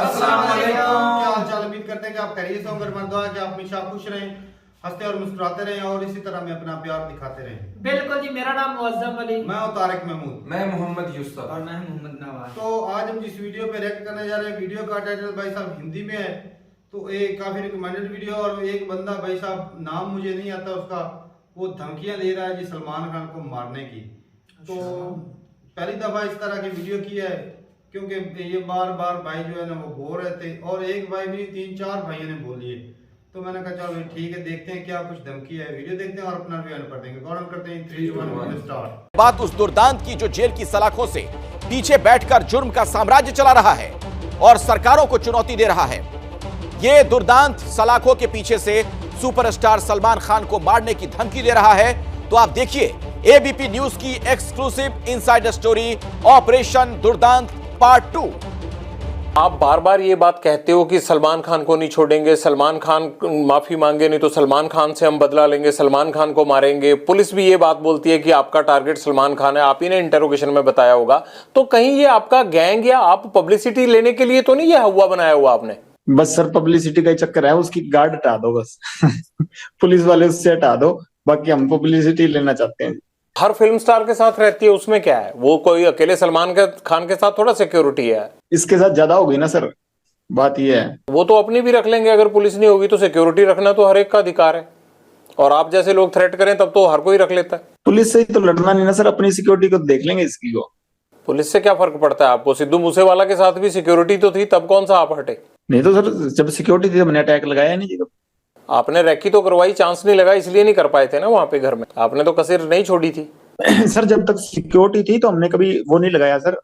अस्सलाम वालेकुम। क्या हाल चाल, उम्मीद करते हैं कि आप खैरियत से होंगे। दुआ है कि आप हमेशा खुश रहें, हंसते और मुस्कुराते रहें और इसी तरह में अपना प्यार दिखाते रहें। बिल्कुल जी। मेरा नाम मुअज्जम अली, मैं हूं तारिक महमूद, मैं मोहम्मद यूसुफ और मैं मोहम्मद नवाज। तो आज हम जिस वीडियो पे रिएक्ट करने जा रहे हैं, वीडियो का टाइटल भाई साहब हिंदी में है, तो एक काफी रिकमेंडेड वीडियो। और एक बंदा भाई साहब, नाम मुझे नहीं आता उसका, वो धमकियां दे रहा है जी सलमान खान को मारने की। तो पहली दफा इस तरह की वीडियो की है, क्योंकि ये बार बार भाई जो है ना वो बोल रहे थे, और एक भाई भी 3-4 भाइयों ने बोली है। तो मैंने कहा चलो ठीक है, देखते हैं क्या कुछ धमकी है। वीडियो देखते हैं और अपना रिव्यू कर देंगे। गौरव करते हैं 3, 2, 1 स्टार्ट। बात उस दुर्दांत की जो जेल की सलाखों से पीछे बैठकर जुर्म का साम्राज्य चला रहा है और सरकारों को चुनौती दे रहा है। ये दुर्दांत सलाखों के पीछे से सुपरस्टार सलमान खान को मारने की धमकी दे रहा है। तो आप देखिए एबीपी न्यूज की exclusive insider story, operation Durdant part 2। आप बार बार ये बात कहते हो कि सलमान खान को नहीं छोड़ेंगे, सलमान खान माफी मांगे नहीं तो सलमान खान से हम बदला लेंगे, सलमान खान को मारेंगे। पुलिस भी ये बात बोलती है कि आपका टारगेट सलमान खान है, आप ही ने इंटरोगेशन में बताया होगा। तो कहीं ये आपका गैंग या आप पब्लिसिटी लेने के लिए तो नहीं ये हवा बनाया हुआ आपने? बस सर पब्लिसिटी का ही चक्कर है, उसकी गार्ड हटा दो बस। पुलिस वाले उससे हटा दो, बाकी हम पब्लिसिटी लेना चाहते हैं। हर फिल्म स्टार के साथ रहती है, उसमें क्या है? वो कोई अकेले सलमान खान के साथ थोड़ा सिक्योरिटी है। इसके साथ ज्यादा हो गई ना सर, बात ये है। वो तो अपनी भी रख लेंगे, अगर पुलिस नहीं होगी तो सिक्योरिटी रखना तो हर एक का अधिकार है। और आप जैसे लोग थ्रेट करें तब तो हर कोई रख लेता है। पुलिस से ही तो लड़ना नहीं ना सर, अपनी सिक्योरिटी को देख लेंगे इसकी को। पुलिस से क्या फर्क पड़ता है आपको? सिद्धू मूसेवाला के साथ भी सिक्योरिटी तो थी, तब कौन सा आप हटे? नहीं तो सर जब सिक्योरिटी थी हमने अटैक लगाया नहीं जी। आपने रैकी तो करवाई, चांस नहीं लगा, इसलिए नहीं कर पाए थे ना वहां पे घर में। आपने तो कसर नहीं छोड़ी थी। सर जब तक सिक्योरिटी थी तो हमने कभी वो नहीं लगाया सर।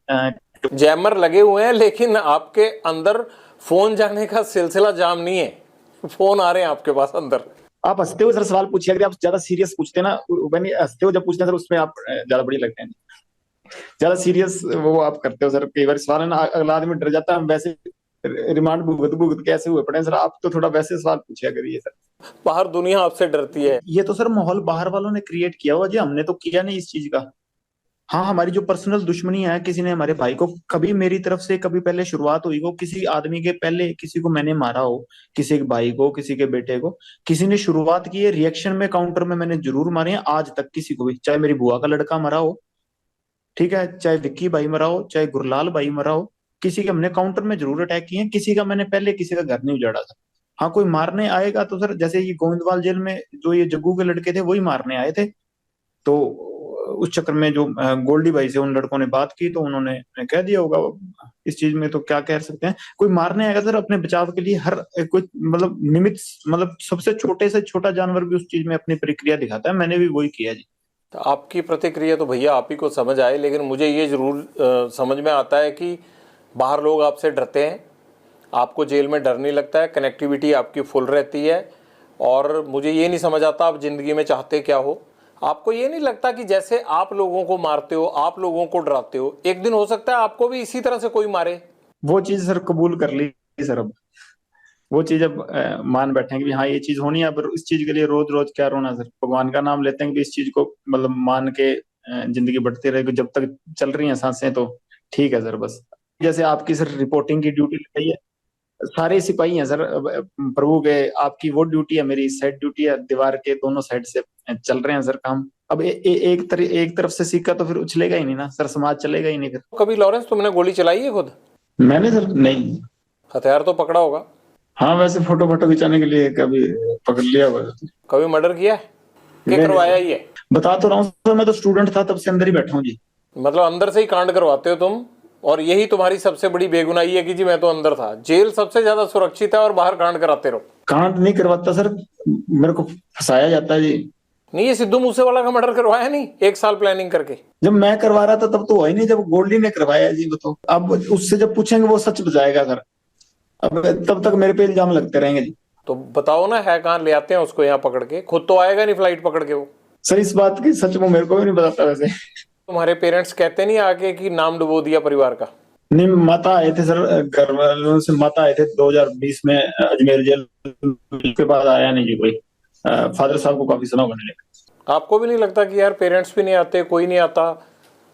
जैमर लगे हुए हैं, लेकिन आपके अंदर फोन जाने का सिलसिला जाम नहीं है। फोन आ रहे हैं आपके पास अंदर। आप हंसते हो सर, सवाल पूछिए। अगर आप ज्यादा सीरियस पूछते ना, हंसते हो जब पूछते हैं सर, उसमें आप ज्यादा बड़ी लगते हैं। ज्यादा सीरियस वो आप करते हो सर, कई बार सवाल है ना, अगला आदमी डर जाता है। हम वैसे रिमांड भुगत भुगत के ऐसे हुए पड़े सर। आप तो थोड़ा वैसे सवाल पूछिया करिए सर। बाहर दुनिया आपसे डरती है। ये तो सर माहौल बाहर वालों ने क्रिएट किया हुआ जी, हमने तो किया नहीं इस चीज का। हाँ, हमारी जो पर्सनल दुश्मनी है, किसी ने हमारे भाई को, कभी मेरी तरफ से कभी पहले शुरुआत हुई हो, किसी आदमी के पहले किसी को मैंने मारा हो, किसी के भाई को, किसी के बेटे को, किसी ने शुरुआत की है, रिएक्शन में काउंटर में मैंने जरूर मारे हैं। आज तक किसी को भी, चाहे मेरी बुआ का लड़का मरा हो, ठीक है, चाहे विक्की भाई मरा हो, चाहे गुरलाल भाई मरा हो, किसी के हमने काउंटर में जरूर अटैक किए हैं। किसी का मैंने पहले किसी का घर नहीं उजाड़ा था। हाँ, कोई मारने आएगा तो सर, जैसे ये गोविंदवाल जेल में जो ये जग्गू के लड़के थे वही मारने आए थे। तो उस चक्कर में जो गोल्डी भाई से उन लड़कों ने बात की तो उन्होंने कह दिया होगा। इस चीज में तो क्या कह सकते हैं, कोई मारने आएगा सर अपने बचाव के लिए हर कोई मतलब निमित्त, मतलब सबसे छोटे से छोटा जानवर भी उस चीज में अपनी प्रक्रिया दिखाता है। मैंने भी वही किया जी। तो आपकी प्रतिक्रिया तो भैया आप ही को समझ आए, लेकिन मुझे ये जरूर समझ में आता है कि बाहर लोग आपसे डरते हैं, आपको जेल में डर नहीं लगता है, कनेक्टिविटी आपकी फुल रहती है। और मुझे ये नहीं समझ आता आप जिंदगी में चाहते क्या हो। आपको ये नहीं लगता कि जैसे आप लोगों को मारते हो, आप लोगों को डराते हो, एक दिन हो सकता है आपको भी इसी तरह से कोई मारे? वो चीज सर कबूल कर ली सर। अब वो चीज अब मान बैठे हैं कि हाँ ये चीज होनी है। अब इस चीज के लिए रोज रोज क्या रोना सर। भगवान का नाम लेते हैं कि इस चीज को मतलब मान के जिंदगी बढ़ती रहेगी। जब तक चल रही हैं सांसें तो ठीक है सर। बस जैसे आपकी सर रिपोर्टिंग की ड्यूटी लगाई है, सारे सिपाही हैं सर प्रभु के। आपकी वो ड्यूटी है, मेरी साइड ड्यूटी है। दीवार के दोनों साइड से चल रहे हैं सर काम। अब एक तरफ से सिक्का तो फिर उछलेगा ही नहीं ना सर, समाज चलेगा ही नहीं फिर। कभी लॉरेंस तुमने गोली चलाई है खुद? मैंने सर नहीं। हथियार तो पकड़ा होगा? हाँ, वैसे फोटो फोटो खिंचाने के लिए कभी पकड़ लिया हुआ। कभी मर्डर किया है? क्या करवाया ही है? बता तो रहा हूँ सर, मैं तो स्टूडेंट था तब से अंदर ही बैठा हूँ जी। मतलब अंदर से ही कांड करवाते हो तुम, और यही तुम्हारी सबसे बड़ी बेगुनाही है कि जी मैं तो अंदर था। जेल सबसे ज्यादा सुरक्षित है और बाहर कांड कराते रहो। कांड नहीं करवाता सर, मेरे को फंसाया जाता है जी। नहीं, ये सिद्धू मूसेवाला का मर्डर करवाया नहीं 1 साल प्लानिंग करके? जब मैं करवा रहा था तब तो हुआ ही नहीं, जब गोल्डी ने करवाया जी। वो तो अब उससे जब पूछेंगे वो सच बताएगा सर। अब तब तक मेरे पे इल्जाम लगते रहेंगे जी। तो बताओ ना, है कहाँ? ले आते हैं उसको यहाँ पकड़ के। खुद तो आएगा नहीं फ्लाइट पकड़ के वो। सर इस बात की सच वो मेरे को भी नहीं बताता वैसे। तुम्हारे पेरेंट्स कहते नहीं आके कि नाम डुबो दिया परिवार का? नहीं, माता आए थे सर, घर वालों से माता आए थे 2020 में अजमेर जेल के बाद आया नहीं जी कोई। फादर साहब को काफी समय होने लगा। आपको भी नहीं लगता कि यार पेरेंट्स भी नहीं आते, कोई नहीं आता,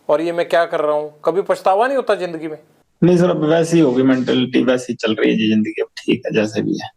और ये मैं क्या कर रहा हूँ? कभी पछतावा नहीं होता जिंदगी में? नहीं सर, अब वैसी होगी मेंटेलिटी, वैसी चल रही है जी जिंदगी, अब ठीक है जैसे भी है,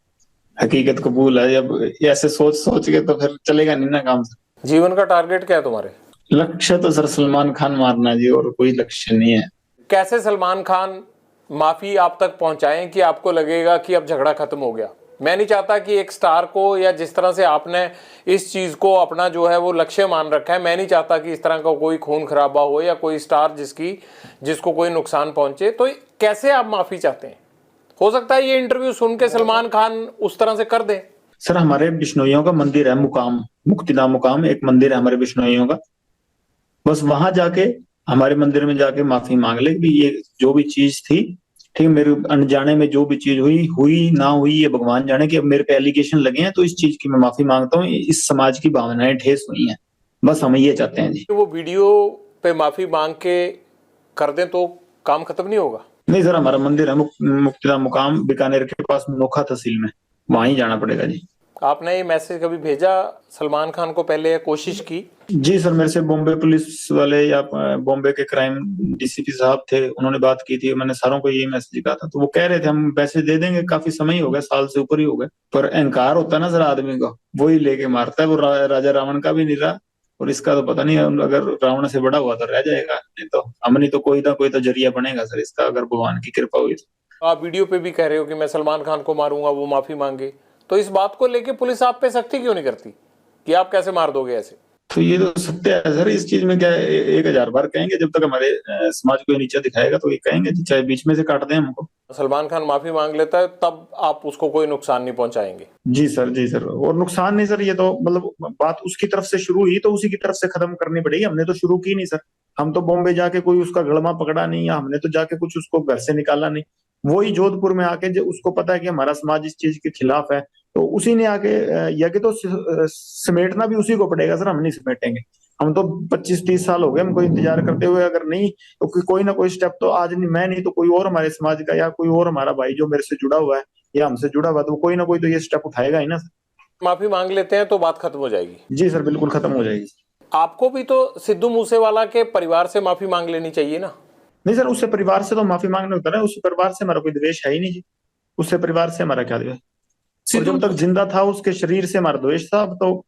हकीकत कबूल है। अब ऐसे सोच सोच के तो फिर चलेगा नहीं ना काम सर। जीवन का टारगेट क्या है तुम्हारे? लक्ष्य तो सर सलमान खान मारना जी, और कोई लक्ष्य नहीं है। कैसे सलमान खान माफी आप तक पहुंचाएं कि आपको लगेगा कि अब झगड़ा खत्म हो गया? मैं नहीं चाहता कि एक स्टार को, या जिस तरह से आपने इस चीज को अपना जो है वो लक्ष्य मान रखा है, मैं नहीं चाहता कि इस तरह का कोई खून खराबा हो या कोई स्टार जिसको कोई नुकसान पहुंचे। तो कैसे आप माफी चाहते हैं? हो सकता है ये इंटरव्यू सुन के सलमान खान उस तरह से कर दे। सर हमारे बिश्नोइयों का मंदिर है मुकाम, मुक्तिधाम मुकाम एक मंदिर है हमारे बिश्नोइयों का, बस वहां जाके हमारे मंदिर में जाके माफी मांग ले कि ये जो भी चीज थी, ठीक, मेरे अनजाने में जो भी चीज हुई हुई ना हुई ये भगवान जाने, कि अब मेरे पे एलिगेशन लगे हैं तो इस चीज की मैं माफी मांगता हूँ, इस समाज की भावनाएं ठेस हुई हैं, बस हम ये चाहते हैं जी। वो वीडियो पे माफी मांग के कर दें तो काम खत्म नहीं होगा? नहीं सर, हमारा मंदिर है मुक्तिधाम मुकाम बीकानेर के पास नोखा तहसील में, वहां ही जाना पड़ेगा जी। आपने ये मैसेज कभी भेजा सलमान खान को पहले, या कोशिश की? जी सर, मेरे से बॉम्बे पुलिस वाले या बॉम्बे के क्राइम डीसीपी साहब थे, उन्होंने बात की थी, मैंने सारों को यही मैसेज कहा था, तो वो कह रहे थे हम पैसे दे देंगे, काफी समय हो गया, साल से ऊपर ही हो गए, पर अहंकार होता है ना सर आदमी का, वही लेके मारता है। वो राजा रावण का भी नहीं रहा, और इसका तो पता नहीं, अगर रावण से बड़ा हुआ तो रह जाएगा, नहीं तो हम नहीं तो कोई ना कोई तो जरिया बनेगा सर इसका, अगर भगवान की कृपा हुई तो। आप वीडियो पे भी कह रहे हो कि मैं सलमान खान को मारूंगा, वो माफी मांगे, तो इस बात को लेके पुलिस आप पे सख्ती क्यों नहीं करती कि आप कैसे मार दोगे ऐसे? तो ये तो सत्य है सर, इस चीज में क्या है, 1000 बार कहेंगे, जब तक हमारे समाज को नीचा दिखाएगा तो ये कहेंगे, चाहे बीच में से काट दें हमको। सलमान खान माफी मांग लेता है तब आप उसको कोई नुकसान नहीं पहुंचाएंगे? जी सर, जी सर, और नुकसान नहीं सर, ये तो मतलब बात उसकी तरफ से शुरू हुई तो उसी की तरफ से खत्म करनी पड़ेगी, हमने तो शुरू की नहीं सर। हम तो बॉम्बे जाके कोई उसका गड़मा पकड़ा नहीं, या हमने तो जाके कुछ उसको घर से निकाला नहीं, वही जोधपुर में आके जो उसको पता है कि हमारा समाज इस चीज के खिलाफ है, तो उसी ने आके या कि तो समेटना भी उसी को पड़ेगा सर, हम नहीं समेटेंगे। हम तो 25-30 साल हो गए हमको इंतजार करते हुए, अगर नहीं तो कोई ना कोई स्टेप तो आज नहीं, मैं नहीं तो कोई और हमारे समाज का या कोई और हमारा भाई जो मेरे से जुड़ा हुआ है या हमसे जुड़ा हुआ, तो कोई ना कोई तो ये स्टेप उठाएगा ही ना सर। माफी मांग लेते हैं तो बात खत्म हो जाएगी? जी सर, बिल्कुल खत्म हो जाएगी। आपको भी तो सिद्धू मूसेवाला के परिवार से माफी मांग लेनी चाहिए ना? नहीं सर, उससे परिवार से तो माफी मांगने होता है, उससे परिवार से हमारा कोई द्वेष है ही नहीं जी, उससे परिवार से हमारा क्या द्वेष, और जब तक जिंदा था उसके शरीर से हमारा द्वेष था, अब तो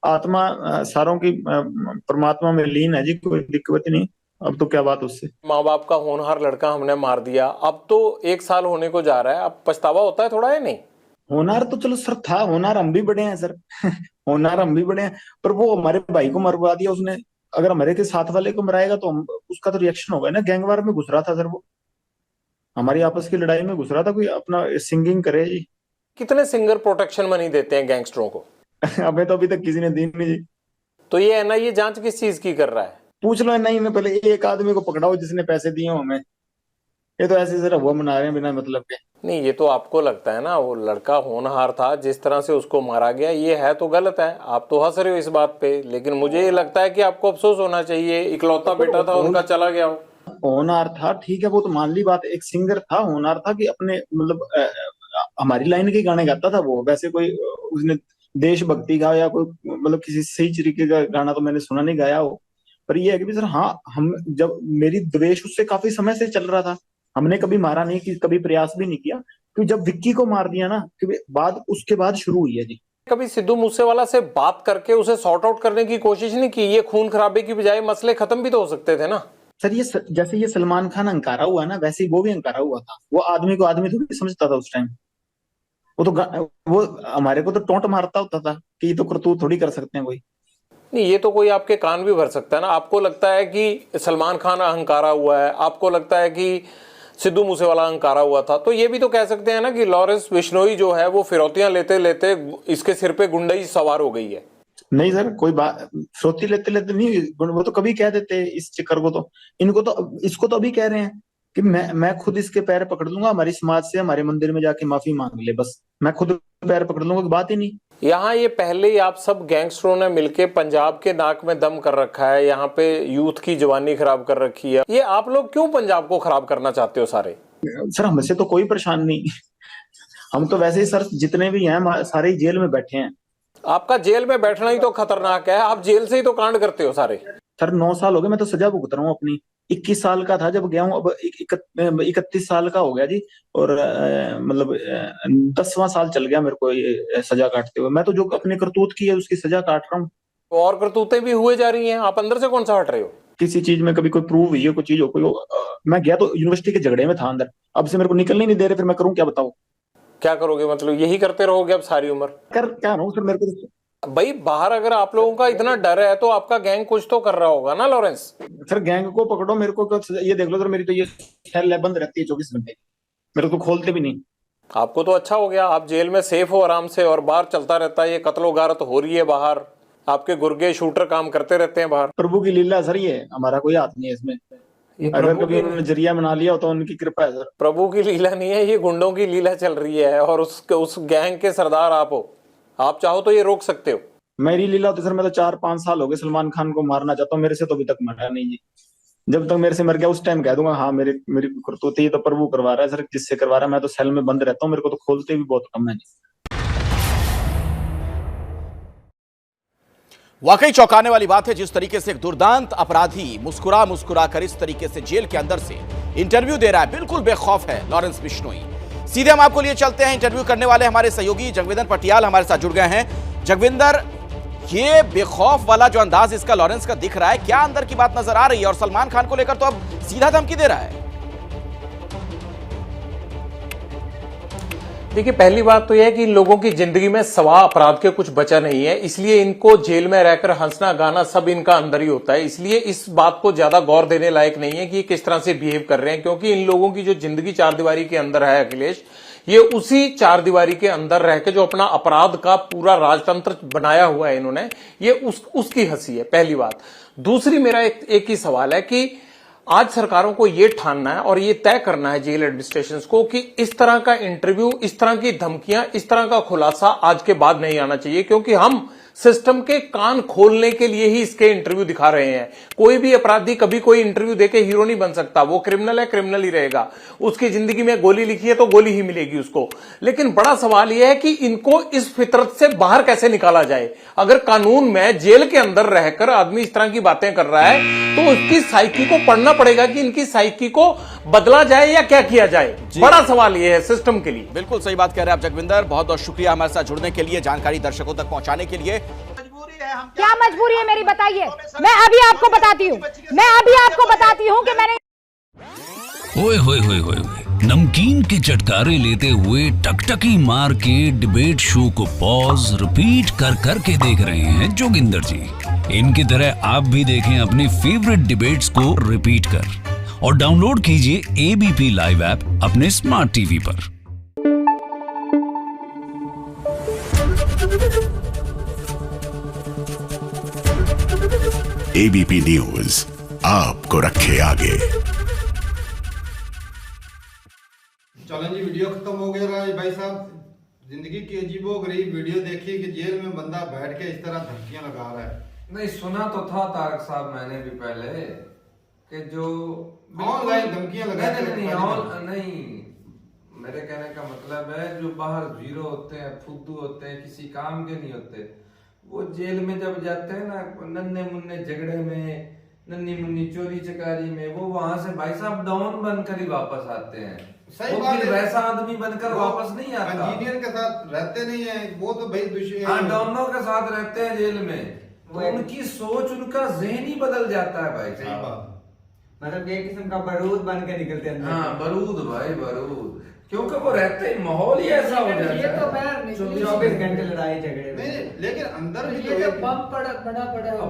आत्मा सारों की परमात्मा में लीन है जी, कोई दिक्कत नहीं, अब तो क्या बात उससे। माँ बाप का होनहार लड़का हमने मार दिया, अब तो 1 साल होने को जा रहा है, अब पछतावा होता है थोड़ा, है नहीं? होनहार तो चलो सर था, होनहार हम भी बड़े हैं सर होनहार हम भी बड़े हैं, पर वो हमारे भाई को मरवा दिया उसने, अगर हमारे के साथ वाले को मराएगा तो उसका तो रिएक्शन होगा ना। गैंगवार में घुस रहा था सर, वो हमारी आपस की लड़ाई में घुस रहा था, कोई अपना सिंगिंग करे जी। कितने सिंगर प्रोटेक्शन मनी देते हैं गैंगस्टरों को? हमें तो अभी तक किसी ने दी नहीं जी। तो ये एनआईए जांच किस चीज की कर रहा है? पूछ लो नहीं, मैं पहले एक आदमी को पकड़ाओ जिसने पैसे दिए हो हमें, ये तो ऐसे जरा हुआ मना रहे हैं बिना मतलब के। नहीं, ये तो आपको लगता है ना, वो लड़का होनहार था, जिस तरह से उसको मारा गया ये है तो गलत है, आप तो हंस रहे हो इस बात पे, लेकिन मुझे ये लगता है कि आपको अफसोस होना चाहिए, इकलौता बेटा था उनका, चला गया हो। होनहार था ठीक है, वो तो मान ली बात, एक सिंगर था, होनहार था कि अपने मतलब हमारी लाइन के गाने गाता था वो, वैसे कोई उसने देशभक्ति का या कोई मतलब किसी सही तरीके का गाना तो मैंने सुना नहीं गाया हो, पर ये है कि सर हाँ, हम जब मेरी द्वेष उससे काफी समय से चल रहा था, हमने कभी मारा नहीं, कि कभी प्रयास भी नहीं किया, क्योंकि जब विक्की को मार दिया ना, क्योंकि बाद उसके बाद शुरू हुई है जी। कभी सिद्धू मूसेवाला से बात करके उसे सॉर्ट आउट करने की कोशिश नहीं की? ये खून खराबे की बजाय मसले खत्म भी तो हो सकते थे ना सर। ये जैसे ये सलमान खान अंकारा हुआ ना, वैसे ही वो भी अंकारा हुआ था, वो आदमी को आदमी तो भी समझता था उस टाइम, वो हमारे को तो टोंट मारता होता था कि ये तो करतूत थोड़ी कर सकते हैं कोई। नहीं, ये तो कोई आपके कान भी भर सकता है ना। आपको लगता है कि सलमान खान अहंकारा हुआ है, आपको लगता है कि सिद्धू मूसेवाला अहंकारा हुआ था, तो ये भी तो कह सकते हैं ना कि लॉरेंस बिश्नोई जो है वो फिरौतियां लेते लेते इसके सिर पे गुंडई सवार हो गई है। नहीं सर, कोई बात फिरौती लेते लेते नहीं, वो तो कभी कह देते इस चक्कर को, तो इनको तो इसको तो अभी कह रहे हैं कि मैं खुद इसके पैर पकड़ लूंगा, हमारी समाज से हमारे मंदिर में जाके माफी मांग ले, बस मैं खुद पैर पकड़ लूंगा, बात ही नहीं। यहाँ ये पहले ही आप सब गैंगस्टरों ने मिलके पंजाब के नाक में दम कर रखा है, यहाँ पे यूथ की जवानी खराब कर रखी है, ये आप लोग क्यों पंजाब को खराब करना चाहते हो सारे? सर हमसे तो कोई परेशान नहीं हम तो वैसे ही सर जितने भी हैं सारे ही जेल में बैठे हैं। आपका जेल में बैठना ही तो खतरनाक है, आप जेल से ही तो कांड करते हो सारे। सर 9 साल हो गए, मैं तो सजा भुगत रहा हूँ अपनी, 21 साल का था जब गया हूँ, अब 31 साल का हो गया जी। और मतलब 10वां साल चल गया मेरे को ये सजा काटते हुए। मैं तो जो अपने करतूत की है उसकी सजा काट रहा हूँ। और करतूतें भी हुए जा रही हैं, आप अंदर से कौन सा हट रहे हो? किसी चीज में कभी कोई प्रूव हुई है, कोई चीज हो, मैं गया तो यूनिवर्सिटी के झगड़े में था अंदर, अब से मेरे को निकलने नहीं दे रहे, फिर मैं करूँ क्या बताओ? क्या करोगे, मतलब यही करते रहोगे अब सारी उम्र? कर क्या रहा हूँ सर, मेरे को भाई बाहर अगर आप लोगों का इतना डर है तो आपका गैंग कुछ तो कर रहा होगा ना लॉरेंस? सर गैंग को पकड़ो, मेरे को ये देख लो सर, मेरी तो ये सेल है, बंद रहती है 24 घंटे, मेरे को खोलते भी नहीं। आपको तो अच्छा हो गया, आप जेल में सेफ हो आराम से, और बाहर चलता रहता है ये कत्लो गारत हो रही है बाहर, आपके गुर्गे शूटर काम करते रहते हैं बाहर। प्रभु की लीला सर, ये हमारा कोई हाथ नहीं है इसमें। अगर कभी उन्होंने जरिया बना लिया तो उनकी कृपा है सर। प्रभु की लीला नहीं है, ये गुंडों की लीला चल रही है, और उस गैंग के सरदार आप हो। आप चाहो तो ये रोक सकते हो। मेरी लीला होती सर, मैं तो 4-5 साल हो गए सलमान खान को मारना चाहता हूँ, मेरे से तो अभी तक मरा नहीं जी। जब तक मेरे से मर गया उस टाइम कह दूंगा हाँ मेरी करतूत ये तो प्रभु करवा रहा है सर, जिससे करवा रहा है। मैं तो सेल में बंद रहता हूँ, मेरे को तो खोलते भी बहुत कम है जी। वाकई चौंकाने वाली बात है जिस तरीके से एक दुर्दांत अपराधी मुस्कुरा मुस्कुरा कर इस तरीके से जेल के अंदर से इंटरव्यू दे रहा है। बिल्कुल बेखौफ है लॉरेंस बिश्नोई। सीधे हम आपको लिए चलते हैं, इंटरव्यू करने वाले हमारे सहयोगी जगविंदर पटियाल हमारे साथ जुड़ गए हैं। जगविंदर, ये बेखौफ वाला जो अंदाज इसका लॉरेंस का दिख रहा है, क्या अंदर की बात नजर आ रही है? और सलमान खान को लेकर तो अब सीधा धमकी दे रहा है। देखिए, पहली बात तो यह है कि इन लोगों की जिंदगी में सवा अपराध के कुछ बचा नहीं है, इसलिए इनको जेल में रहकर हंसना गाना सब इनका अंदर ही होता है। इसलिए इस बात को ज्यादा गौर देने लायक नहीं है कि ये किस तरह से बिहेव कर रहे हैं, क्योंकि इन लोगों की जो जिंदगी चार दीवारी के अंदर है अखिलेश, ये उसी चार दीवारी के अंदर रह के जो अपना अपराध का पूरा राजतंत्र बनाया हुआ है इन्होंने, ये उसकी हंसी है, पहली बात। दूसरी, मेरा एक ही सवाल है कि आज सरकारों को यह ठानना है और ये तय करना है जेल एडमिनिस्ट्रेशन को कि इस तरह का इंटरव्यू, इस तरह की धमकियां, इस तरह का खुलासा आज के बाद नहीं आना चाहिए, क्योंकि हम सिस्टम के कान खोलने के लिए ही इसके इंटरव्यू दिखा रहे हैं। कोई भी अपराधी कभी कोई इंटरव्यू देके हीरो नहीं बन सकता। वो क्रिमिनल है, क्रिमिनल ही रहेगा। उसकी जिंदगी में गोली लिखी है तो गोली ही मिलेगी उसको। लेकिन बड़ा सवाल यह है कि इनको इस फितरत से बाहर कैसे निकाला जाए। अगर कानून में जेल के अंदर रहकर आदमी इस तरह की बातें कर रहा है तो उसकी साइकी को पढ़ना पड़ेगा कि इनकी साइकी को बदला जाए या क्या किया जाए। बड़ा सवाल यह है सिस्टम के लिए। बिल्कुल सही बात कह रहे हैं आप जगविंदर, बहुत बहुत शुक्रिया हमारे साथ जुड़ने के लिए, जानकारी दर्शकों तक पहुंचाने के लिए। क्या मजबूरी है मेरी, बताइए। मैं अभी आपको बताती हूँ कि मैंने ओए होए होए होए नमकीन के चटकारे लेते हुए टकटकी मार के डिबेट शो को पॉज रिपीट कर करके देख रहे हैं जोगिंदर जी। इनकी तरह आप भी देखें अपनी फेवरेट डिबेट्स को रिपीट कर और डाउनलोड कीजिए एबीपी लाइव ऐप अपने स्मार्ट टीवी पर। एबीपी न्यूज आपको रखे आगे। चलें जी, वीडियो खत्म हो गया भाई साहब। जिंदगी की अजीबोगरीब वीडियो देखी कि जेल में बंदा बैठ के इस तरह धमकियां लगा रहा है। नहीं, सुना तो था तारक साहब मैंने भी पहले कि जो ऑनलाइन धमकियां लगाते हैं। नहीं, मेरे कहने का मतलब है जो बाहर जीरो होते हैं, फुद्दू होते हैं, किसी काम के नहीं होते, वो जेल में जब जाते हैं ना नन्हे मुन्ने झगड़े में, नन्ही मुन्नी चोरी चकारी में, वो वहां से भाई साहब डाउन बनकर ही वापस आते हैं। सही बात है। वैसा आदमी बनकर वापस नहीं आता। इंजीनियर के साथ रहते नहीं है वो तो भाई दुश्मन डाउनों के साथ रहते हैं जेल में, तो उनकी सोच, उनका ज़हन ही बदल जाता है भाई साहब। मतलब एक किस्म का बारूद बन के निकलते हैं। हाँ, बारूद भाई बारूद, क्योंकि वो रहते ही माहौल ही ऐसा हो जाता है। ये तो बाहर 24 घंटे लड़ाई झगड़े में, लेकिन अंदर भी ये तो बम बड़ा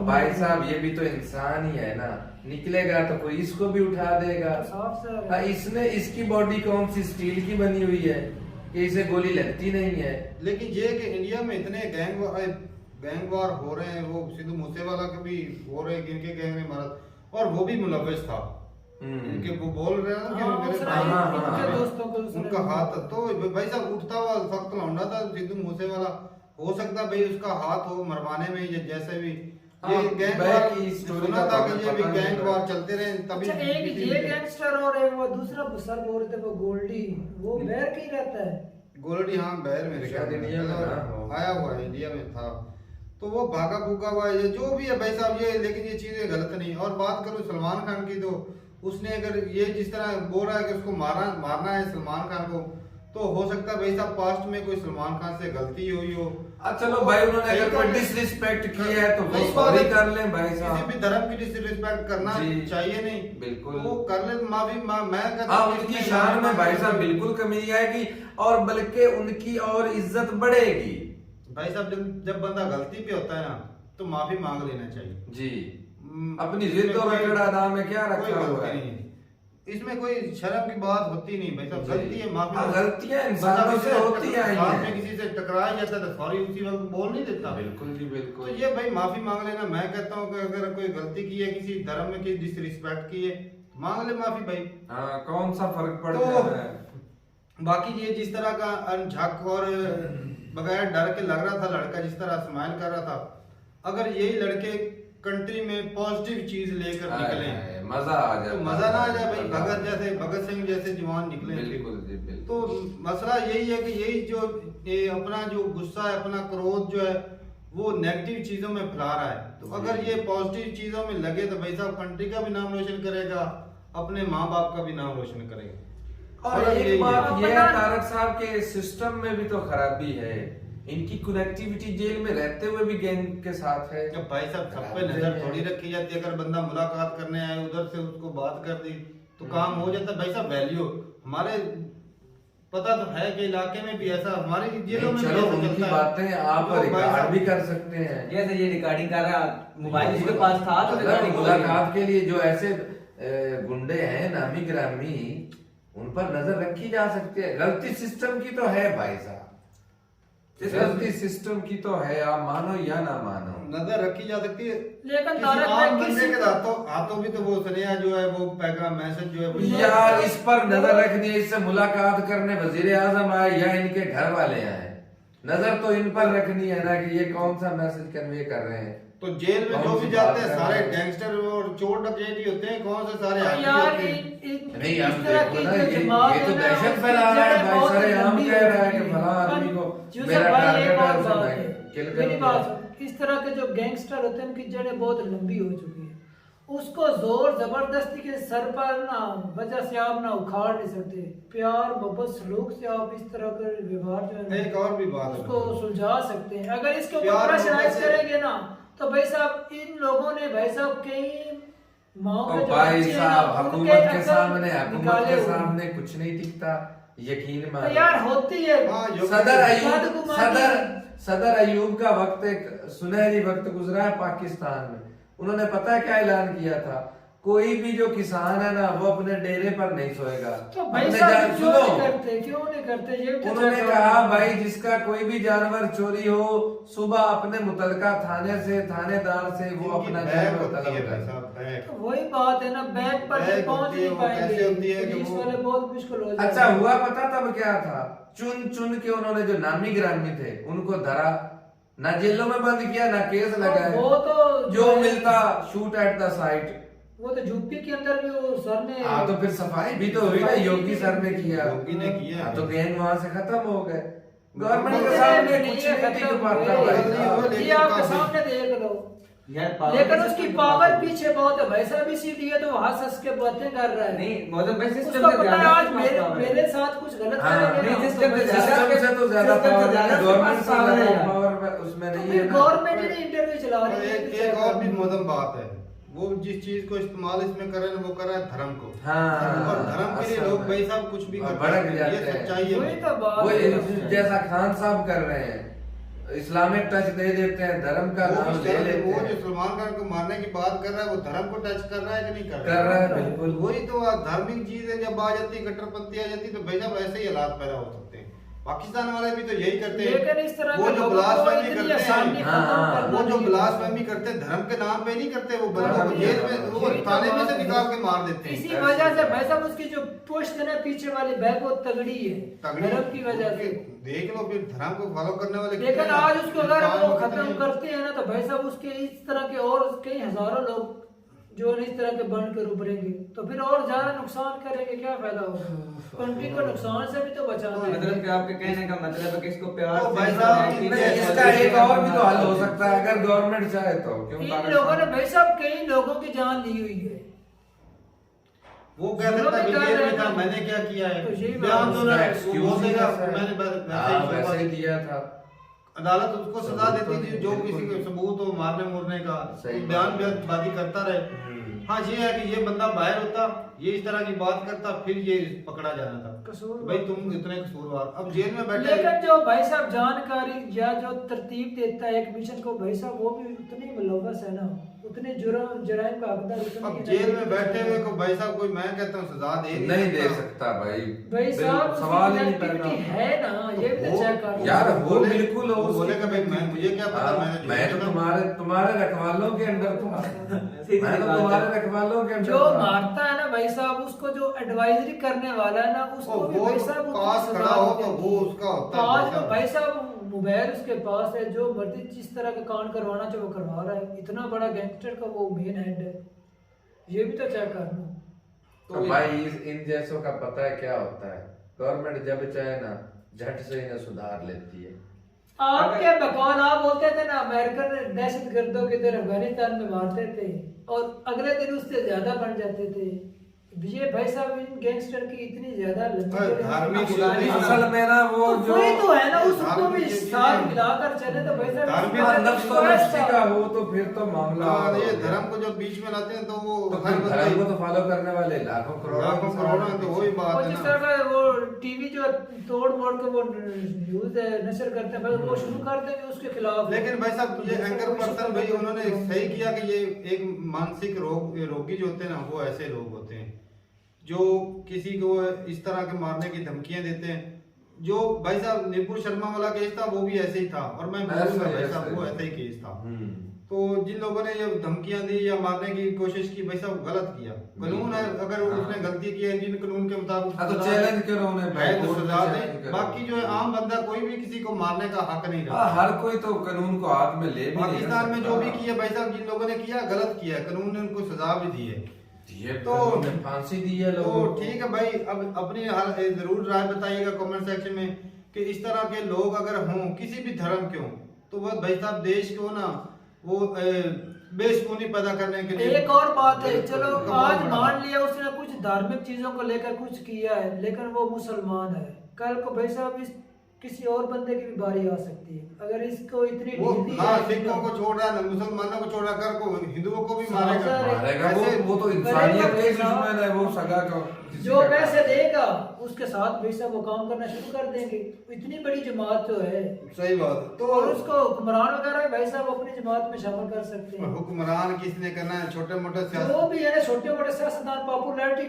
भाई साहब ये भी तो इंसान ही है ना, निकलेगा तो कोई इसको भी उठा देगा। इसने, इसकी बॉडी कौन सी स्टील की बनी हुई है कि इसे गोली लगती नहीं है। लेकिन ये कि इंडिया में इतने गैंग वार हो रहे हैं, वो सिद्धू मूसेवाला के भी हो रहे हैं, इनके गैंग में मारा, और वो भी मुलव्वस था। इनके वो बोल रहे हैं कि मेरे दोस्तों को उनका हाथ, तो भाई साहब उठता हुआ सख्त लौंडा था सिद्धू मूसेवाला। हो सकता भाई उसका हाथ हो मरवाने में, ये जैसे भी ये गैंग वार की सुना था कि ये भी गैंग वार चलते रहे तभी। एक ये गैंगस्टर और एक वो दूसरा सर बोल रहे थे वो गोल्डी, वो बैर की रहता है। गोल्डी, हाँ बैर मेरे ख्याल में आया हुआ है, इंडिया में था, तो वो भागा भूगा हुआ है, ये जो भी है भाई साहब ये। लेकिन ये चीजें गलत नहीं। और बात करूं सलमान खान की, तो उसने अगर ये जिस तरह बोल रहा है कि उसको मारना है सलमान खान को, तो हो सकता है भाई साहब पास्ट में कोई सलमान खान से गलती हुई हो। चलो भाई उन्होंने अगर कोई डिसरिस्पेक्ट की है तो वो सॉरी कर लें भाई साहब। किसी भी धर्म की डिसरिस्पेक्ट करना चाहिए नहीं, बिल्कुल वो कर ले, माफी मैं कहता हूं उनकी शान में भाई साहब बिल्कुल कमी आएगी और बल्कि उनकी और इज्जत बढ़ेगी। भाई साहब जब बंदा गलती पे होता है ना तो माफी मांग लेना चाहिए जी, अपनी जिद और अकड़ा दाम में क्या रखा हुआ है, इसमें कोई शर्म की बात होती नहीं भाई साहब। गलती है, माफी, गलतियां इंसानों से होती हैं, किसी से टकराया जाता है सॉरी उसी वक्त बोल नहीं देता। बिल्कुल जी बिल्कुल। तो ये भाई माफी मांग लेना। मैं कहता हूँ कि अगर कोई गलती की है, किसी धर्म में किसी डिसरिस्पेक्ट की है, मांग ले माफी भाई। कौन सा फर्क पड़ तो रहा है। बाकी ये जिस तरह का अनझक और बगैर डर के लग रहा था लड़का, जिस तरह स्माइल कर रहा था, अगर यही लड़के कंट्री में पॉजिटिव चीज लेकर निकले, मजा आ जाए, तो मजा ना आ जाए भाई। भगत सिंह जैसे जवान निकले। बिल्कुल जी बिल्कुल। तो मसला यही है कि यही जो अपना जो गुस्सा है, अपना क्रोध जो है, वो नेगेटिव चीजों में फैला रहा है। तो अगर ये पॉजिटिव चीजों में लगे तो भाई साहब कंट्री का भी नाम रोशन करेगा, अपने माँ बाप का भी नाम रोशन करेगा। और एक बात ये है तारक साहब के सिस्टम में भी तो खराबी है, इनकी कनेक्टिविटी जेल में रहते हुए भी गैंग के साथ है। जब भाई साहब सब पे नजर थोड़ी रखी जाती है, अगर बंदा मुलाकात करने आए उधर से उसको बात कर दी तो काम हो जाता है। भाई साहब वैल्यू हमारे पता तो है कि इलाके में भी ऐसा, हमारी जेलों में चलो उनकी बातें आप रिकॉर्ड भी कर सकते हैं, जैसे ये रिकॉर्डिंग कर रहा मोबाइल इसके पास था तो रिकॉर्डिंग मुलाकात के लिए जो ऐसे गुंडे हैं नामी ग्रामी, उन पर नजर रखी जा सकती है। गलती सिस्टम की तो है भाई साहब, गलती सिस्टम की तो है, आप मानो या ना मानो, नजर रखी जा सकती है। लेकिन तारक भाई बंदे के हाथों भी तो वो स्नेहा जो है वो पैगाम मैसेज जो है यार इस पर नजर रखनी है। इससे मुलाकात करने वजीर आजम आए या इनके घर वाले आए, नजर तो इन पर रखनी है ना कि ये कौन सा मैसेज कन्वे कर रहे हैं। तो जेल में जो भी जाते हैं सारे गैंगस्टर और चोर डकैती होते हैं, कौन से सारे यार नहीं आप देखो ना, ये तो दहशत फैला रहा है भाई, सारे आम कह रहा है कि फलां आदमी को मेरा टारगेट है उसे मैं किल करूंगा। इस तरह के जो गैंगस्टर होते हैं उनकी जड़ें बहुत लंबी हो चुकी है, उसको जोर जबरदस्ती के सर पर ना वजह से आप ना उखाड़ नहीं सकते। प्यार मोहब्बत सलूक से आप इस तरह के व्यवहार जो है एक और भी बात उसको सुलझा सकते हैं। अगर इसके ऊपर प्रेशराइज करेंगे ना तो भाई साहब इन लोगों ने भाई साहब कई माओ के भाई साहब हुकूमत के सामने कुछ नहीं दिखता, यकीन मानो यार होती है। सदर अयूब का वक्त एक सुनहरी वक्त गुजरा है पाकिस्तान में। उन्होंने पता है क्या ऐलान किया था, कोई भी जो किसान है ना वो अपने डेरे पर नहीं सोएगा। तो भाई साहब क्यों नहीं करते ये उन्होंने कहा भाई जिसका कोई भी जानवर चोरी हो सुबह अपने मुतलका थाने से थानेदार से वो अपना जानवर तलब करे। तो वही बात है ना, बैग पर पहुंच नहीं पाएंगे, पुलिस वाले बहुत मुश्किल हो जाएगा। अच्छा हुआ पता तब क्या था, चुन चुन के उन्होंने जो नामी ग्रामी थे उनको धरा, ना जेलों में बंद किया ना केस लगाया, वो तो जो मिलता शूट एट द साइट। वो तो यूपी के अंदर भी वो सर ने तो फिर सफाई भी तो हुई ना, योगी सर ने किया, योगी ने किया, तो गैंग वहां से खत्म हो गए। गवर्नमेंट के सामने कुछ नहीं टिक पाता भाई, ये आपके सामने देख लो। लेकिन उसकी पावर पीछे बहुत है भाई साहब, इसीलिए तो हंस हंस के बातें कर रहा है। नहीं मतलब भाई सिस्टम उसको पता है आज मेरे साथ कुछ गलत करेंगे, सिस्टम से तो ज्यादा गवर्नमेंट से ज्यादा पावर उसमें नहीं है। गवर्नमेंट ही इंटरव्यू चला रही है। एक और भी मुद्दम बात है, वो जिस चीज को इस्तेमाल इसमें कर रहे हैं वो कर रहा है धर्म को। और धर्म के लिए लोग भाई साहब कुछ भी भड़क जाते हैं, सच्चाई है वो जैसा खान साहब कर रहे हैं, इस्लामिक टच दे देते हैं, धर्म का नाम ले लेते हैं। वो जो सलमान खान को मारने की बात कर रहा है वो धर्म को टच कर रहा है कि नहीं कर रहा है? बिल्कुल वही तो धार्मिक चीज है, जब आ जाती कट्टरपंथी आ जाती तो भाई साहब ऐसे ही हालात पैदा हो सकते हैं। पाकिस्तान वाले भी तो यही करते हैं, लेकिन इस तरह वो जो ब्लास्फेमी करते हैं, वो जो हैं ब्लास्फेमी करते हैं धर्म के नाम पे नहीं करते, वो बंदों को जेल में वो थाने में से निकाल के मार देते हैं। इसी वजह से भाई साहब उसकी जो पुश्त है ना पीछे वाली बैक वो तगड़ी है, धर्म की वजह से। देख लो फिर धर्म को फॉलो करने वाले। लेकिन आज उसको अगर वो खत्म करते हैं ना तो भाई साहब उसके इस तरह के और कई हजारों लोग जो इस तरह के बन कर उभरेंगे तो फिर और ज्यादा नुकसान करेंगे, क्या फायदा होगा? कंट्री को नुकसान से भी तो बचाना है। मतलब कि आपके कहने का मतलब है कि इसको प्यार से भाई साहब इसका एक और भी तो हल हो सकता है अगर गवर्नमेंट चाहे तो। इन लोगों ने भाई साहब कई लोगों की जान ली हुई है, वो कह सकता है जेल में था, मैंने क्या किया है, बयान तो ना वो बोलेगा मैंने वैसे ही दिया था। अदालत उसको सजा देती थी जो किसी को सबूत हो मारने मुरने का, बयानबाजी करता रहे। हाँ ये है कि ये बंदा बाहर होता, ये इस तरह की बात करता, फिर ये पकड़ा जाना था भाई तुम इतने कसूरवार। अब जेल में बैठे, लेकिन जो भाई साहब जानकारी या जो तरतीब देता है एक मिशन को, भाई साहब वो भी उतनी मुलव्वस है ना, उतने जुर्म का हकदार। अब जेल में बैठे हुए को भाई साहब कोई मैं कहता हूँ सजा नहीं दे सकता भाई साहब, सवाल ही नहीं पैदा है ना, ये भी चेक कर यार, वो बिल्कुल हो बोलेगा भाई मैं मुझे क्या पता, मैं तो तुम्हारे रखवालों के अंदर था, मैं तो तुम्हारे रखवालों के अंदर जो मारता है ना भाई साहब, उसको जो एडवाइजरी करने वाला है ना, उसको भी भाई साहब पास खड़ा हो तो वो उसका होता है भाई साहब। मोबाइल उसके पास है, जो मर्जी जिस तरह का कांड करवाना चाहे वो करवा रहा है, इतना बड़ा गैंगस्टर का वो मेन हेड है, ये भी तो चेक करना। तो भाई इन जैसों का पता है क्या होता है, गवर्नमेंट जब चाहे ना झट से इन्हें सुधार लेती है। आपके बकौल आप बोलते थे ना अमेरिकन दहशतगर्दों की तरह अफगानिस्तान में मारते थे और अगले दिन उससे ज्यादा बन जाते थे। ये भाई साहब इन गैंगस्टर की इतनी ज्यादा असल में ना वो जो तो है ना, उसको भी साथ मिलाकर चले तो भाई साहब नफ्स का हो तो फिर तो मामला। ये धर्म को जो बीच में लाते हैं तो वो धर्म को तो फॉलो करने वाले लाखों करोड़ों तो वही बात है। जिस तरह का वो टीवी जो तोड़ मोड़ के वो न्यूज नशर करते हैं, वो शुरू कर देंगे उसके खिलाफ। लेकिन भाई साहब ये एंकर पर्सन भाई उन्होंने सही किया कि ये एक मानसिक रोगी जो होते हैं ना, वो ऐसे लोग होते हैं जो किसी को इस तरह के मारने की धमकियां देते हैं। जो भाई साहब नुपुर शर्मा वाला केस था वो भी ऐसे ही था, और मैं बोलूंगा भाई साहब वो ऐसा ही केस था। तो जिन लोगों ने ये धमकियां दी या मारने की कोशिश की, भाई साहब गलत किया। कानून है, अगर उसने गलती की है इंडियन कानून के मुताबिक तो चैलेंज करो उन्हें, तो सजा दे। बाकी जो है आम बंदा कोई भी किसी को मारने का हक नहीं रहा। हर कोई तो कानून को हाथ में ले भी नहीं। पाकिस्तान में जो भी किया भाई साहब, जिन लोगों ने किया गलत किया, कानून ने उनको सजा भी दी है, तो फांसी दी है लोगों को। ठीक है भाई, अब अपनी जरूर राय बताइएगा कमेंट सेक्शन में कि इस तरह के लोग अगर हों किसी भी धर्म के हों, तो वह भाई साहब देश को ना वो बेसुकूनी पैदा करने के लिए। एक और बात है, चलो आज मान लिया उसने कुछ धार्मिक चीजों को लेकर कुछ किया है, लेकिन वो मुसलमान है, कल को भाई साहब इस किसी और बंदे की भी बारी आ सकती है। अगर इसको इतनी सिखों को छोड़ रहा है, मुसलमानों को छोड़ रहा, कर को हिंदुओं को भी मारेगा। वो तो इंसानियत के दुश्मन है, वो सगा का जो पैसे देगा उसके साथ भाई साहब वो काम करना शुरू कर देंगे। इतनी बड़ी जमात जो है, सही बात है, तो और उसको हुक्मरान वगैरह भाई साहब अपनी जमात में शामिल कर सकते हैं। हुक्मरान किसने करना है, छोटे मोटे वो भी है, छोटे मोटे सियासतदान पॉपुलैरिटी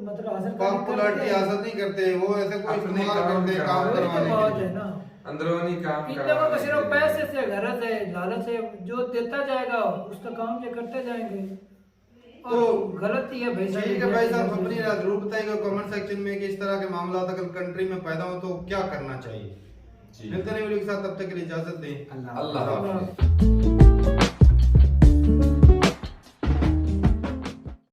मतलब पॉपुलैरिटी हासिल नहीं करते, वो ऐसे कोई इस्तेमाल करते हैं काम करवाने के लिए, अंदरवानी काम। इन लोगों को सिर्फ पैसे से गरज है, लालच है, जो देता जाएगा उसका काम ये करते जाएंगे। तो गलत ही है भाई साहब। ठीक है भाई साहब, अपनी राय जरूर बताइएगा कमेंट सेक्शन में कि इस तरह के मामला अगर कंट्री में पैदा हो तो क्या करना चाहिए। मिलते हैं वीडियो के साथ, तब तक के लिए इजाजत दें। अल्लाह हाफ़िज़।